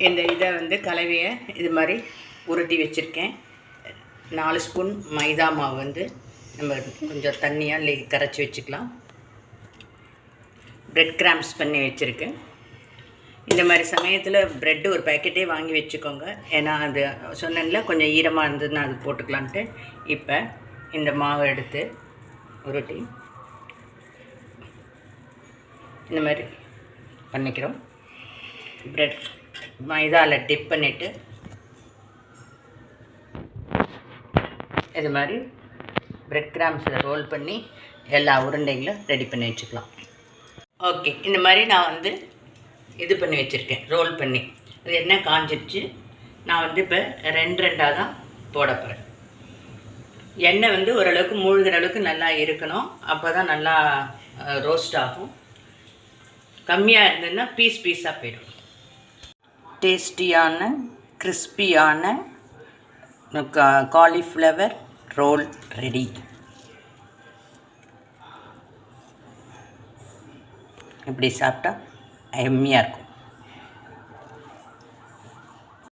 இந்த இதை வந்து கலவையை இது மாதிரி உருட்டி வச்சுருக்கேன். 4 ஸ்பூன் மைதா மாவு வந்து நம்ம கொஞ்சம் தண்ணியாக கரைச்சி வச்சுக்கலாம். ப்ரெட் கிராம்ஸ் பண்ணி வச்சுருக்கேன். இந்த மாதிரி சமயத்தில் ப்ரெட்டு ஒரு பேக்கெட்டே வாங்கி வச்சுக்கோங்க. ஏன்னா அது சொன்னேன்ல கொஞ்சம் ஈரமாக இருந்ததுன்னா அது போட்டுக்கலான்ட்டு. இப்போ இந்த மாவை எடுத்து உருட்டி இந்த மாதிரி பண்ணிக்கிறோம். ப்ரெட் மைதாவில் டிப் பண்ணிவிட்டு இது மாதிரி ப்ரெட் கிராம்ஸில் ரோல் பண்ணி எல்லா உருண்டைங்களும் ரெடி பண்ணி வச்சுக்கலாம். ஓகே, இந்த மாதிரி நான் வந்து இது பண்ணி வச்சுருக்கேன், ரோல் பண்ணி. அது என்ன காஞ்சிடுச்சு. நான் வந்து இப்போ 2 தான் போட போகிறேன். எண்ணெய் வந்து ஓரளவுக்கு மூழ்கிற அளவுக்கு நல்லா இருக்கணும். அப்போ தான் நல்லா ரோஸ்ட் ஆகும். கம்மியாக இருந்ததுன்னா பீஸாக போயிடும். டேஸ்டியான கிறிஸ்பியான காலிஃப்ளவர் ரோல் ரெடி. இப்படி சாப்பிட்டா எம்மியாக இருக்கும்.